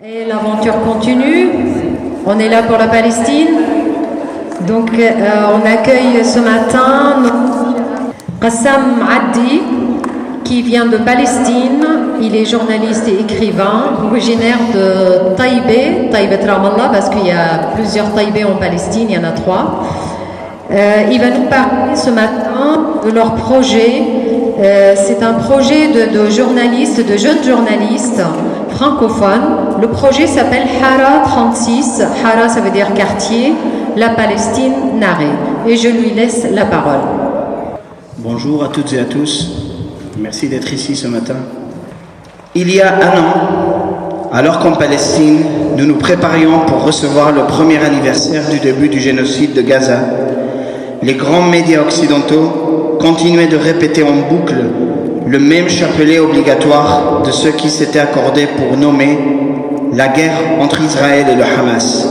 Et l'aventure continue. On est là pour la Palestine. Donc, on accueille ce matin Qassam Addi, qui vient de Palestine. Il est journaliste et écrivain, originaire de Taïbé, Taïbet Ramallah, parce qu'il y a plusieurs Taïbé en Palestine, il y en a 3. Il va nous parler ce matin de leur projet. C'est un projet de journalistes, de jeunes journalistes francophones. Le projet s'appelle Hara 36. Hara, ça veut dire quartier, la Palestine narrée. Et je lui laisse la parole. Bonjour à toutes et à tous. Merci d'être ici ce matin. Il y a un an, alors qu'en Palestine, nous nous préparions pour recevoir le premier anniversaire du début du génocide de Gaza, les grands médias occidentaux continuaient de répéter en boucle le même chapelet obligatoire de ce qui s'était accordé pour nommer la guerre entre Israël et le Hamas.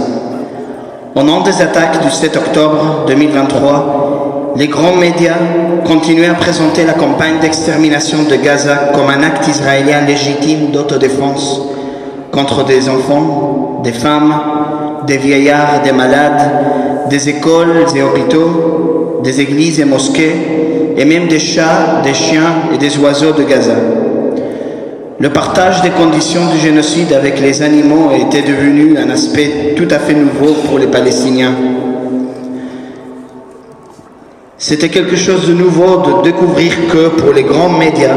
Au nom des attaques du 7 octobre 2023, les grands médias continuaient à présenter la campagne d'extermination de Gaza comme un acte israélien légitime d'autodéfense contre des enfants, des femmes, des vieillards, des malades, des écoles et hôpitaux, des églises et mosquées, et même des chats, des chiens et des oiseaux de Gaza. Le partage des conditions du génocide avec les animaux était devenu un aspect tout à fait nouveau pour les Palestiniens. C'était quelque chose de nouveau de découvrir que pour les grands médias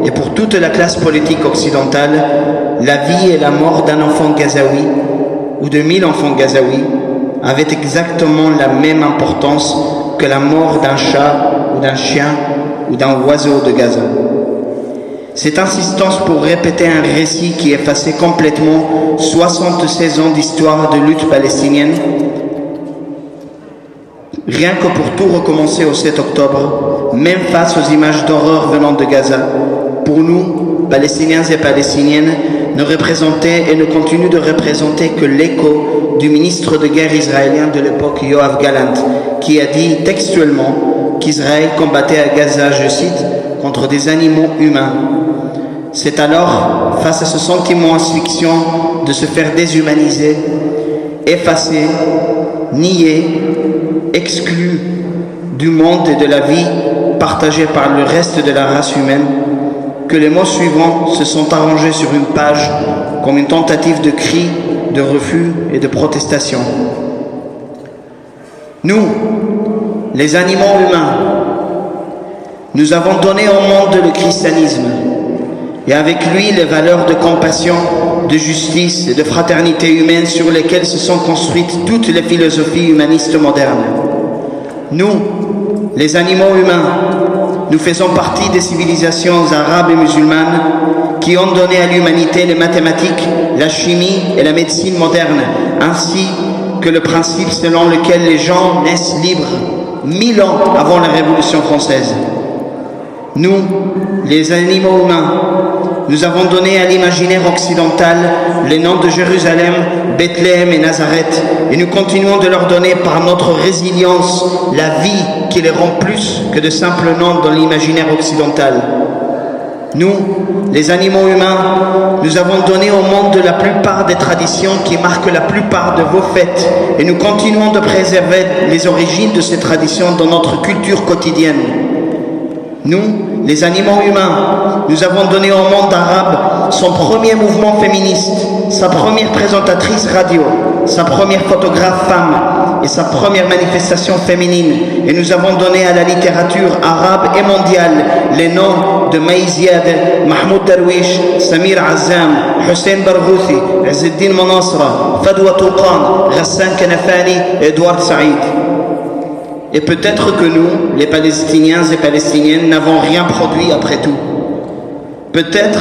et pour toute la classe politique occidentale, la vie et la mort d'un enfant gazaoui ou de 1000 enfants gazaouis avaient exactement la même importance que la mort d'un chat ou d'un chien ou d'un oiseau de Gaza. Cette insistance pour répéter un récit qui effaçait complètement 76 ans d'histoire de lutte palestinienne, rien que pour tout recommencer au 7 octobre, même face aux images d'horreur venant de Gaza, pour nous, Palestiniens et Palestiniennes, ne représentait et ne continue de représenter que l'écho du ministre de guerre israélien de l'époque, Yoav Gallant, qui a dit textuellement qu'Israël combattait à Gaza, je cite, contre des animaux humains. C'est alors, face à ce sentiment asphyxiant de se faire déshumaniser, effacer, nier, exclu du monde et de la vie partagée par le reste de la race humaine, que les mots suivants se sont arrangés sur une page comme une tentative de cri, de refus et de protestation. Nous, les animaux humains, nous avons donné au monde le christianisme et avec lui les valeurs de compassion, de justice et de fraternité humaine sur lesquelles se sont construites toutes les philosophies humanistes modernes. Nous, les animaux humains, nous faisons partie des civilisations arabes et musulmanes qui ont donné à l'humanité les mathématiques, la chimie et la médecine moderne, ainsi que le principe selon lequel les gens naissent libres 1000 ans avant la Révolution française. Nous, les animaux humains, nous avons donné à l'imaginaire occidental les noms de Jérusalem, Bethléem et Nazareth, et nous continuons de leur donner par notre résilience la vie qui les rend plus que de simples noms dans l'imaginaire occidental. Nous, les animaux humains, nous avons donné au monde la plupart des traditions qui marquent la plupart de vos fêtes, et nous continuons de préserver les origines de ces traditions dans notre culture quotidienne. Nous, les animaux humains, nous avons donné au monde arabe son premier mouvement féministe, sa première présentatrice radio, sa première photographe femme et sa première manifestation féminine. Et nous avons donné à la littérature arabe et mondiale les noms de Maï Ziad, Mahmoud Darwish, Samir Azzam, Hussein Barghouthi, Izzeddin Manasra, Fadwa Touqan, Ghassan Kanafani et Edouard Saïd. Et peut-être que nous, les Palestiniens et Palestiniennes, n'avons rien produit après tout. Peut-être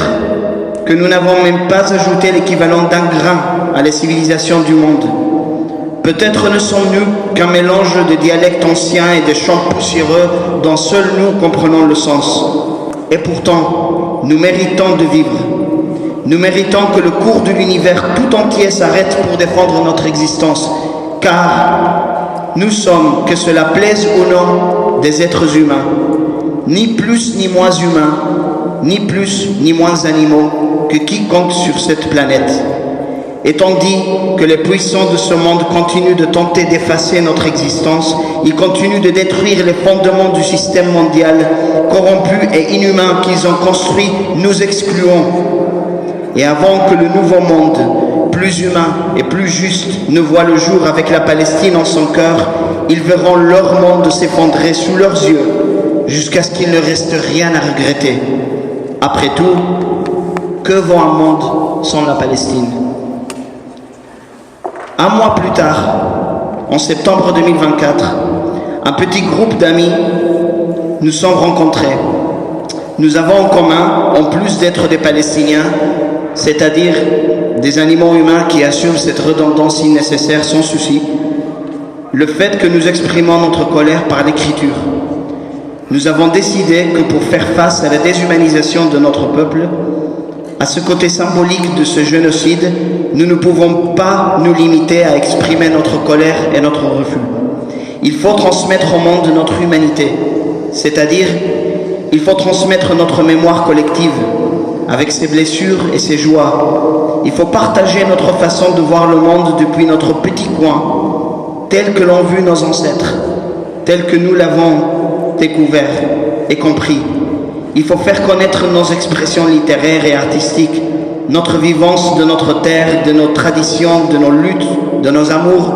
que nous n'avons même pas ajouté l'équivalent d'un grain à la civilisation du monde. Peut-être ne sommes-nous qu'un mélange de dialectes anciens et de chants poussiéreux dont seuls nous comprenons le sens. Et pourtant, nous méritons de vivre. Nous méritons que le cours de l'univers tout entier s'arrête pour défendre notre existence, car nous sommes, que cela plaise ou non, des êtres humains, ni plus ni moins humains, ni plus ni moins animaux que quiconque sur cette planète. Et tandis que les puissants de ce monde continuent de tenter d'effacer notre existence, ils continuent de détruire les fondements du système mondial, corrompu et inhumain qu'ils ont construit, nous excluons. Et avant que le nouveau monde, plus humain et plus juste, ne voit le jour avec la Palestine en son cœur, ils verront leur monde s'effondrer sous leurs yeux, jusqu'à ce qu'il ne reste rien à regretter. Après tout, que vaut un monde sans la Palestine ? Un mois plus tard, en septembre 2024, un petit groupe d'amis nous sommes rencontrés. Nous avons en commun, en plus d'être des Palestiniens, c'est-à-dire des animaux humains qui assurent cette redondance si nécessaire sans souci, le fait que nous exprimons notre colère par l'écriture. Nous avons décidé que pour faire face à la déshumanisation de notre peuple, à ce côté symbolique de ce génocide, nous ne pouvons pas nous limiter à exprimer notre colère et notre refus. Il faut transmettre au monde notre humanité, c'est-à-dire il faut transmettre notre mémoire collective, avec ses blessures et ses joies. Il faut partager notre façon de voir le monde depuis notre petit coin, tel que l'ont vu nos ancêtres, tel que nous l'avons découvert et compris. Il faut faire connaître nos expressions littéraires et artistiques, notre vivance de notre terre, de nos traditions, de nos luttes, de nos amours.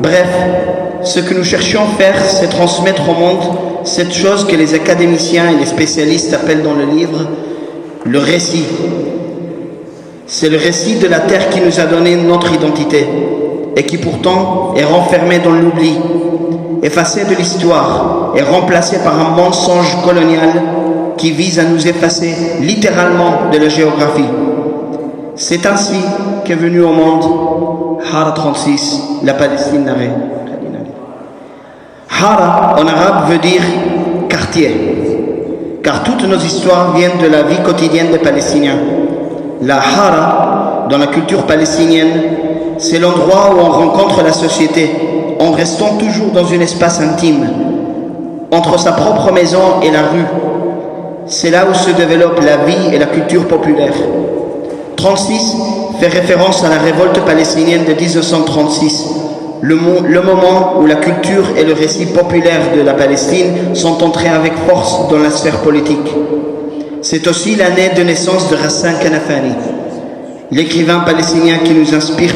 Bref, ce que nous cherchions à faire, c'est transmettre au monde cette chose que les académiciens et les spécialistes appellent dans le livre le récit. C'est le récit de la terre qui nous a donné notre identité et qui pourtant est renfermée dans l'oubli, effacée de l'histoire et remplacée par un mensonge colonial qui vise à nous effacer littéralement de la géographie. C'est ainsi qu'est venu au monde Hara 36, la Palestine narrée. Hara en arabe veut dire quartier, car toutes nos histoires viennent de la vie quotidienne des Palestiniens. La Hara, dans la culture palestinienne, c'est l'endroit où on rencontre la société, en restant toujours dans un espace intime, entre sa propre maison et la rue. C'est là où se développe la vie et la culture populaire. 36 fait référence à la révolte palestinienne de 1936, le moment où la culture et le récit populaire de la Palestine sont entrés avec force dans la sphère politique. C'est aussi l'année de naissance de Ghassan Kanafani, l'écrivain palestinien qui nous inspire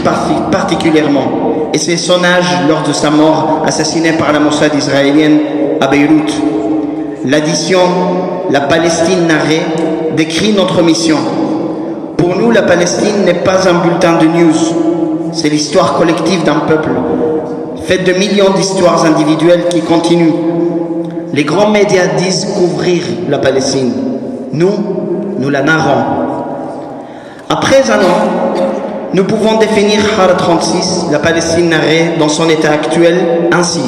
particulièrement, et c'est son âge lors de sa mort, assassiné par la Mossad israélienne à Beyrouth. L'addition « La Palestine narrée » décrit notre mission. Pour nous, la Palestine n'est pas un bulletin de news, c'est l'histoire collective d'un peuple, faite de millions d'histoires individuelles qui continuent. Les grands médias disent couvrir la Palestine. Nous la narrons. Après un an, nous pouvons définir Hara 36, la Palestine narrée, dans son état actuel ainsi.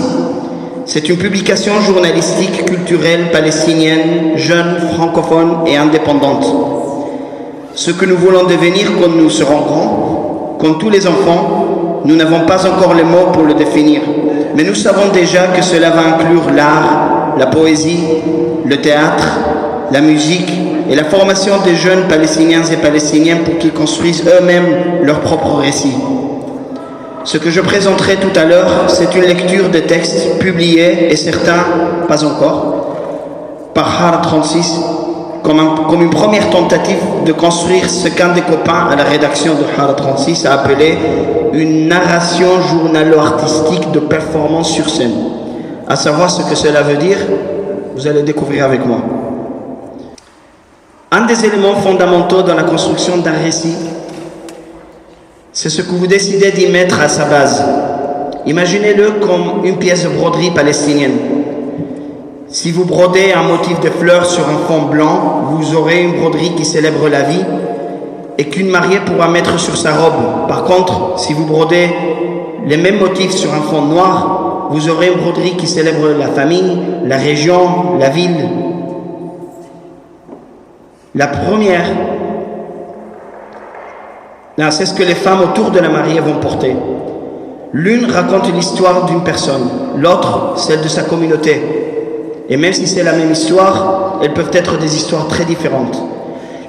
C'est une publication journalistique, culturelle, palestinienne, jeune, francophone et indépendante. Ce que nous voulons devenir quand nous serons grands, comme tous les enfants, nous n'avons pas encore les mots pour le définir. Mais nous savons déjà que cela va inclure l'art, la poésie, le théâtre, la musique et la formation des jeunes Palestiniens et Palestiniennes pour qu'ils construisent eux-mêmes leurs propres récits. Ce que je présenterai tout à l'heure, c'est une lecture de textes publiés, et certains pas encore, par Hara 36, comme une première tentative de construire ce qu'un des copains à la rédaction de Hara 36 a appelé une narration journalo-artistique de performance sur scène. À savoir ce que cela veut dire, vous allez découvrir avec moi. Un des éléments fondamentaux dans la construction d'un récit, c'est ce que vous décidez d'y mettre à sa base. Imaginez-le comme une pièce de broderie palestinienne. Si vous brodez un motif de fleurs sur un fond blanc, vous aurez une broderie qui célèbre la vie et qu'une mariée pourra mettre sur sa robe. Par contre, si vous brodez les mêmes motifs sur un fond noir, vous aurez une broderie qui célèbre la famille, la région, la ville. La première, c'est ce que les femmes autour de la mariée vont porter. L'une raconte l'histoire d'une personne, l'autre celle de sa communauté. Et même si c'est la même histoire, elles peuvent être des histoires très différentes.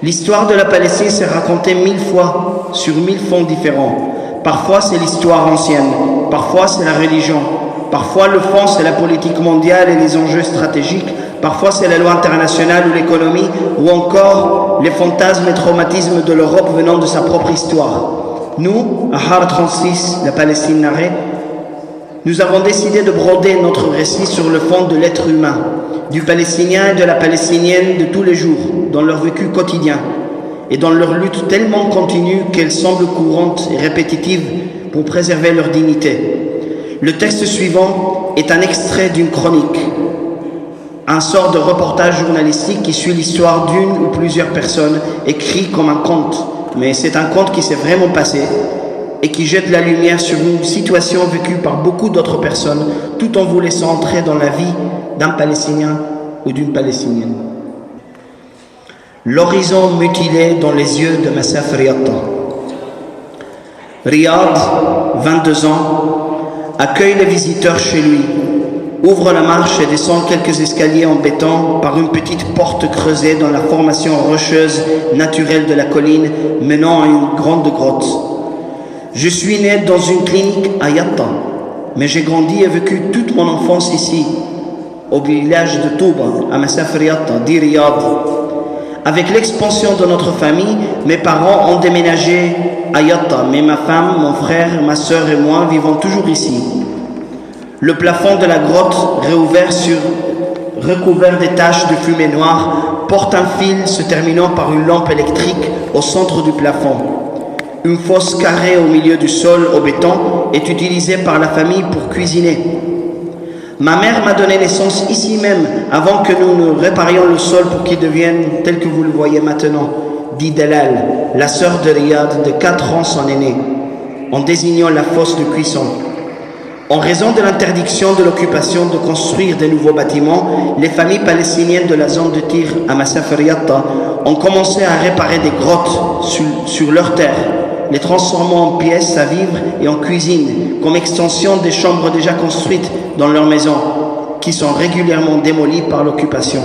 L'histoire de la Palestine s'est racontée 1000 fois sur 1000 fonds différents. Parfois c'est l'histoire ancienne, parfois c'est la religion, parfois le fond c'est la politique mondiale et les enjeux stratégiques, parfois c'est la loi internationale ou l'économie, ou encore les fantasmes et traumatismes de l'Europe venant de sa propre histoire. Nous, à Har 36, la Palestine narrée, nous avons décidé de broder notre récit sur le fond de l'être humain, du Palestinien et de la Palestinienne de tous les jours, dans leur vécu quotidien et dans leur lutte tellement continue qu'elle semble courante et répétitive pour préserver leur dignité. Le texte suivant est un extrait d'une chronique, un sort de reportage journalistique qui suit l'histoire d'une ou plusieurs personnes, écrit comme un conte, mais c'est un conte qui s'est vraiment passé et qui jette la lumière sur une situation vécue par beaucoup d'autres personnes, tout en vous laissant entrer dans la vie d'un Palestinien ou d'une Palestinienne. L'horizon mutilé dans les yeux de Massaf Riatta. Riyad, 22 ans, accueille les visiteurs chez lui, ouvre la marche et descend quelques escaliers en béton par une petite porte creusée dans la formation rocheuse naturelle de la colline menant à une grande grotte. Je suis né dans une clinique à Yatta, mais j'ai grandi et vécu toute mon enfance ici, au village de Touba, à Massaf Riatta, dit Riyad. Avec l'expansion de notre famille, mes parents ont déménagé à Yatta, mais ma femme, mon frère, ma sœur et moi vivons toujours ici. Le plafond de la grotte, recouvert des taches de fumée noire, porte un fil se terminant par une lampe électrique au centre du plafond. Une fosse carrée au milieu du sol au béton est utilisée par la famille pour cuisiner. Ma mère m'a donné naissance ici même, avant que nous ne réparions le sol pour qu'il devienne tel que vous le voyez maintenant, dit Dalal, la sœur de Riyad, de 4 ans son aînée, en désignant la fosse de cuisson. En raison de l'interdiction de l'occupation de construire de nouveaux bâtiments, les familles palestiniennes de la zone de Tir à Massaf Riatta ont commencé à réparer des grottes sur leurs terres, les transformant en pièces à vivre et en cuisine, comme extension des chambres déjà construites dans leurs maisons, qui sont régulièrement démolies par l'occupation.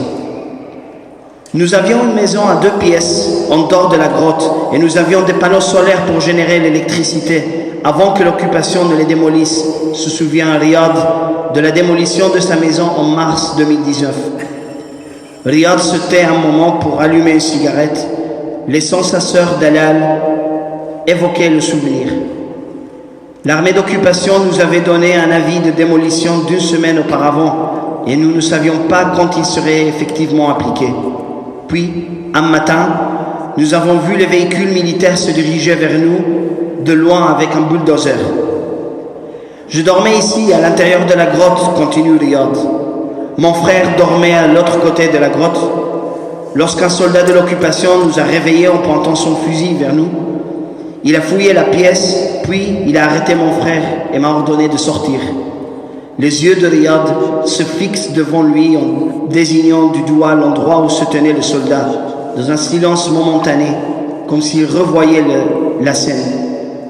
Nous avions une maison à 2 pièces en dehors de la grotte et nous avions des panneaux solaires pour générer l'électricité avant que l'occupation ne les démolisse, se souvient Riyad de la démolition de sa maison en mars 2019. Riyad se tait un moment pour allumer une cigarette, laissant sa sœur Dalal évoquer le souvenir. L'armée d'occupation nous avait donné un avis de démolition d'1 semaine auparavant et nous ne savions pas quand il serait effectivement appliqué. Puis, un matin, nous avons vu les véhicules militaires se diriger vers nous de loin avec un bulldozer. Je dormais ici à l'intérieur de la grotte, continue Riyad. Mon frère dormait à l'autre côté de la grotte. Lorsqu'un soldat de l'occupation nous a réveillés en pointant son fusil vers nous, il a fouillé la pièce, puis il a arrêté mon frère et m'a ordonné de sortir. Les yeux de Riyad se fixent devant lui en désignant du doigt l'endroit où se tenait le soldat, dans un silence momentané, comme s'il revoyait la scène,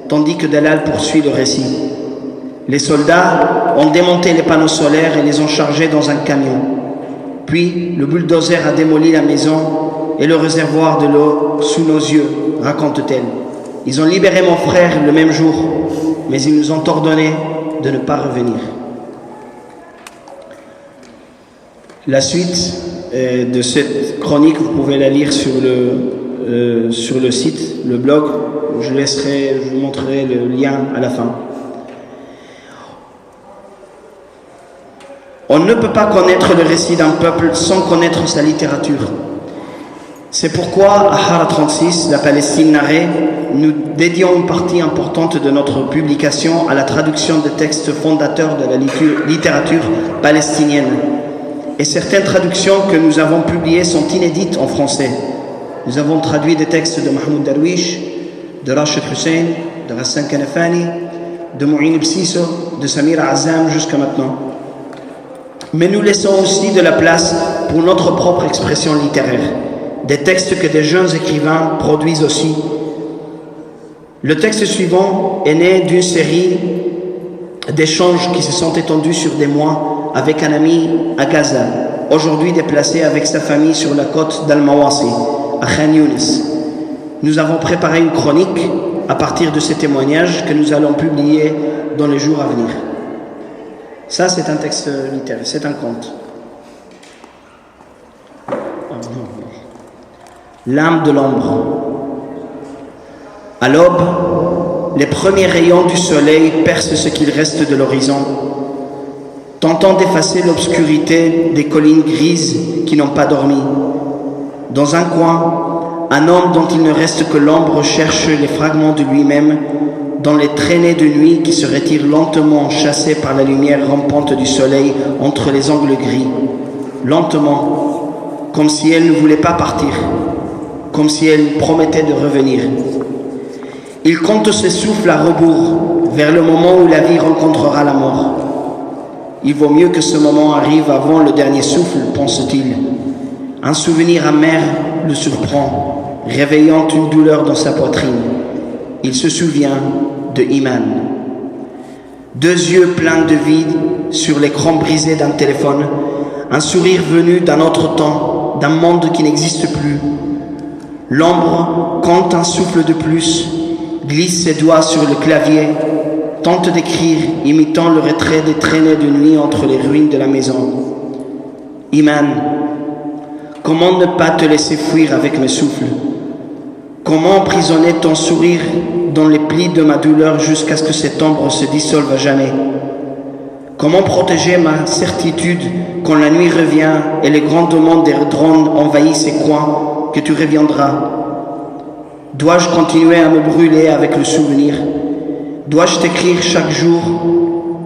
tandis que Dalal poursuit le récit. Les soldats ont démonté les panneaux solaires et les ont chargés dans un camion. Puis le bulldozer a démoli la maison et le réservoir de l'eau sous nos yeux, raconte-t-elle. Ils ont libéré mon frère le même jour, mais ils nous ont ordonné de ne pas revenir. La suite de cette chronique, vous pouvez la lire sur le site, le blog. Je vous montrerai le lien à la fin. On ne peut pas connaître le récit d'un peuple sans connaître sa littérature. C'est pourquoi, à Har 36, la Palestine narrée, nous dédions une partie importante de notre publication à la traduction des textes fondateurs de la littérature palestinienne. Et certaines traductions que nous avons publiées sont inédites en français. Nous avons traduit des textes de Mahmoud Darwish, de Rachid Hussein, de Ghassan Kanafani, de Mouin Bsisso, de Samira Azam jusqu'à maintenant. Mais nous laissons aussi de la place pour notre propre expression littéraire, des textes que des jeunes écrivains produisent aussi. Le texte suivant est né d'une série d'échanges qui se sont étendus sur des mois avec un ami à Gaza, aujourd'hui déplacé avec sa famille sur la côte d'Al-Mawasi, à Khan Younis. Nous avons préparé une chronique à partir de ces témoignages que nous allons publier dans les jours à venir. Ça, c'est un texte littéraire, c'est un conte. L'âme de l'ombre. À l'aube, les premiers rayons du soleil percent ce qu'il reste de l'horizon, tentant d'effacer l'obscurité des collines grises qui n'ont pas dormi. Dans un coin, un homme dont il ne reste que l'ombre cherche les fragments de lui-même dans les traînées de nuit qui se retirent lentement, chassées par la lumière rampante du soleil entre les angles gris, lentement, comme si elle ne voulait pas partir, comme si elle promettait de revenir. Il compte ses souffles à rebours vers le moment où la vie rencontrera la mort. Il vaut mieux que ce moment arrive avant le dernier souffle, pense-t-il. Un souvenir amer le surprend, réveillant une douleur dans sa poitrine. Il se souvient de Iman. Deux yeux pleins de vide sur l'écran brisé d'un téléphone, un sourire venu d'un autre temps, d'un monde qui n'existe plus. L'ombre compte un souffle de plus, glisse ses doigts sur le clavier, tente d'écrire, imitant le retrait des traînées de nuit entre les ruines de la maison. Iman, comment ne pas te laisser fuir avec mes souffles? Comment emprisonner ton sourire dans les plis de ma douleur jusqu'à ce que cette ombre se dissolve à jamais? Comment protéger ma certitude quand la nuit revient et les grondements des drones envahissent ces coins que tu reviendras? Dois-je continuer à me brûler avec le souvenir? Dois-je t'écrire chaque jour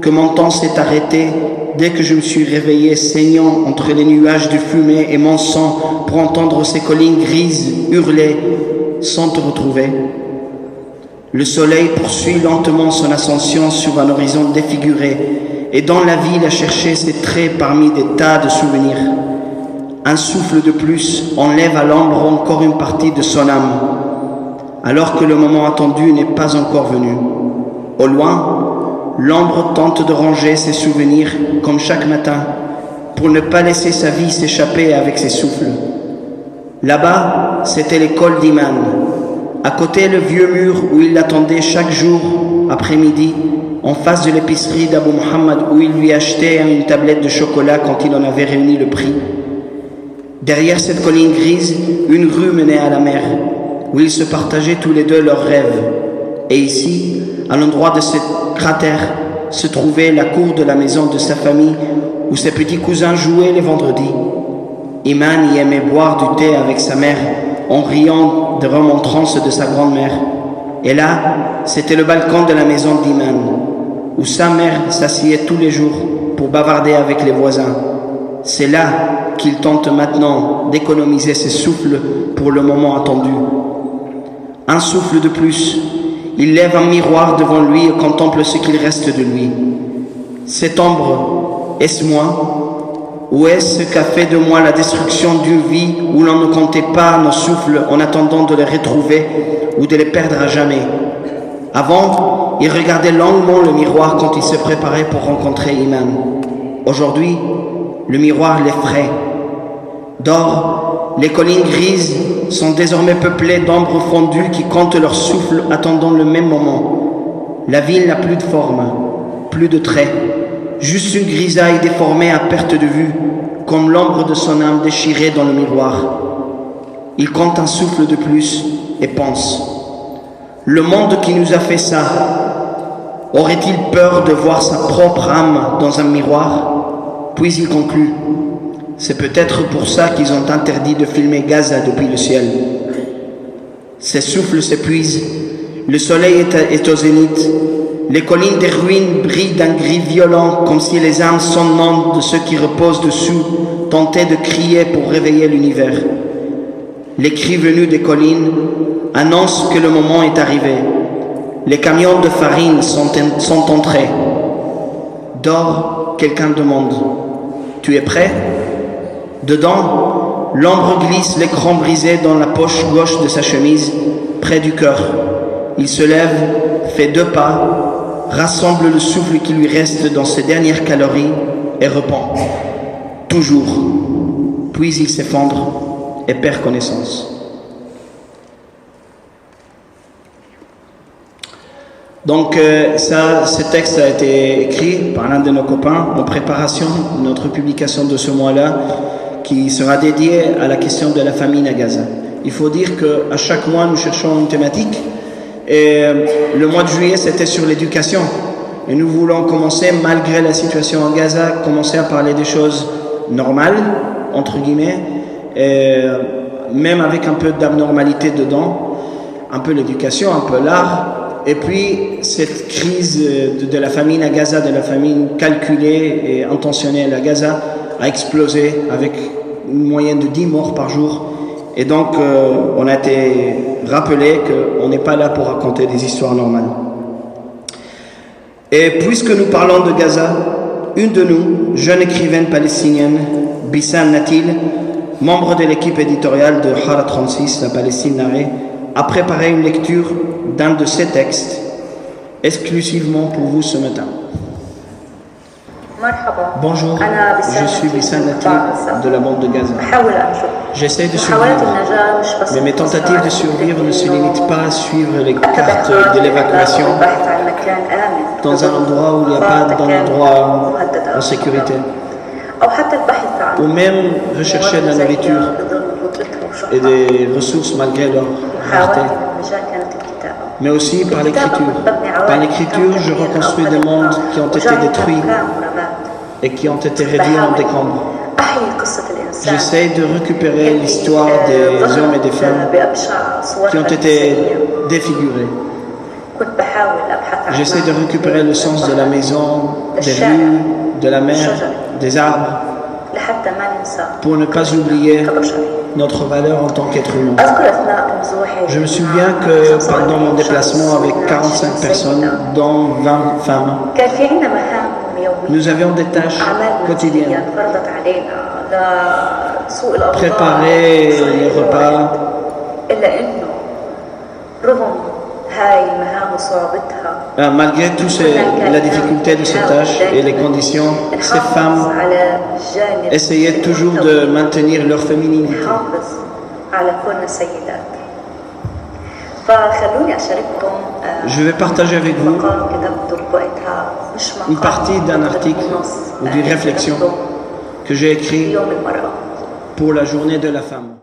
que mon temps s'est arrêté dès que je me suis réveillé saignant entre les nuages de fumée et mon sang pour entendre ces collines grises hurler sans te retrouver? Le soleil poursuit lentement son ascension sur un horizon défiguré et dans la ville à chercher ses traits parmi des tas de souvenirs. Un souffle de plus enlève à l'ombre encore une partie de son âme, alors que le moment attendu n'est pas encore venu. Au loin, l'ombre tente de ranger ses souvenirs comme chaque matin pour ne pas laisser sa vie s'échapper avec ses souffles. Là-bas, c'était l'école d'Iman. À côté, le vieux mur où il l'attendait chaque jour après-midi, en face de l'épicerie d'Abu Muhammad où il lui achetait une tablette de chocolat quand il en avait réuni le prix. Derrière cette colline grise, une rue menait à la mer, où ils se partageaient tous les deux leurs rêves. Et ici, à l'endroit de ce cratère, se trouvait la cour de la maison de sa famille où ses petits cousins jouaient les vendredis. Iman y aimait boire du thé avec sa mère en riant des remontrances de sa grand-mère. Et là, c'était le balcon de la maison d'Iman, où sa mère s'asseyait tous les jours pour bavarder avec les voisins. C'est là qu'il tente maintenant d'économiser ses souffles pour le moment attendu. Un souffle de plus, il lève un miroir devant lui et contemple ce qu'il reste de lui. Cette ombre, est-ce moi? Ou est-ce ce qu'a fait de moi la destruction d'une vie où l'on ne comptait pas nos souffles en attendant de les retrouver ou de les perdre à jamais? Avant, il regardait longuement le miroir quand il se préparait pour rencontrer Iman. Aujourd'hui, le miroir l'effraie. D'or, les collines grises sont désormais peuplées d'ombres fondues qui comptent leur souffle attendant le même moment. La ville n'a plus de forme, plus de traits, juste une grisaille déformée à perte de vue, comme l'ombre de son âme déchirée dans le miroir. Il compte un souffle de plus et pense: le monde qui nous a fait ça, aurait-il peur de voir sa propre âme dans un miroir? Puis il conclut: c'est peut-être pour ça qu'ils ont interdit de filmer Gaza depuis le ciel. Ses souffles s'épuisent, le soleil est au zénith, les collines des ruines brillent d'un gris violent comme si les âmes sonnantes de ceux qui reposent dessous tentaient de crier pour réveiller l'univers. Les cris venus des collines annoncent que le moment est arrivé. Les camions de farine sont entrés. Dors, quelqu'un demande: tu es prêt? Dedans, l'ombre glisse l'écran brisé dans la poche gauche de sa chemise, près du cœur. Il se lève, fait 2 pas, rassemble le souffle qui lui reste dans ses dernières calories et repent. Toujours. Puis il s'effondre et perd connaissance. Donc ce texte a été écrit par l'un de nos copains en préparation de notre publication de ce mois-là qui sera dédié à la question de la famine à Gaza. Il faut dire qu'à chaque mois nous cherchons une thématique et le mois de juillet c'était sur l'éducation et nous voulons commencer malgré la situation à Gaza, commencer à parler des choses normales entre guillemets et même avec un peu d'abnormalité dedans, un peu l'éducation, un peu l'art. Et puis, cette crise de la famine à Gaza, de la famine calculée et intentionnelle à Gaza, a explosé avec une moyenne de 10 morts par jour. Et donc, on a été rappelé qu'on n'est pas là pour raconter des histoires normales. Et puisque nous parlons de Gaza, une de nous, jeune écrivaine palestinienne, Bissam Natil, membre de l'équipe éditoriale de Hara 36, la Palestine narrée, a préparé une lecture d'un de ses textes exclusivement pour vous ce matin. Bonjour, je suis Bissam Natil de la bande de Gaza. J'essaie de survivre, mais mes tentatives de survivre ne se limitent pas à suivre les cartes de l'évacuation dans un endroit où il n'y a pas d'endroit en sécurité, ou même rechercher de la nourriture et des ressources malgré leur rareté, mais aussi par l'écriture. Par l'écriture, je reconstruis des mondes qui ont été détruits et qui ont été réduits en décombres. J'essaie de récupérer l'histoire des hommes et des femmes qui ont été défigurés. J'essaie de récupérer le sens de la maison, des rues, de la mer, des arbres, pour ne pas oublier notre valeur en tant qu'être humain. Je me souviens que pendant mon déplacement avec 45 personnes, dont 20 femmes, nous avions des tâches quotidiennes. Préparer les repas, malgré toute la difficulté de ces tâches et les conditions, ces femmes essayaient toujours de maintenir leur féminité. Je vais partager avec vous une partie d'un article ou d'une réflexion que j'ai écrit pour la journée de la femme.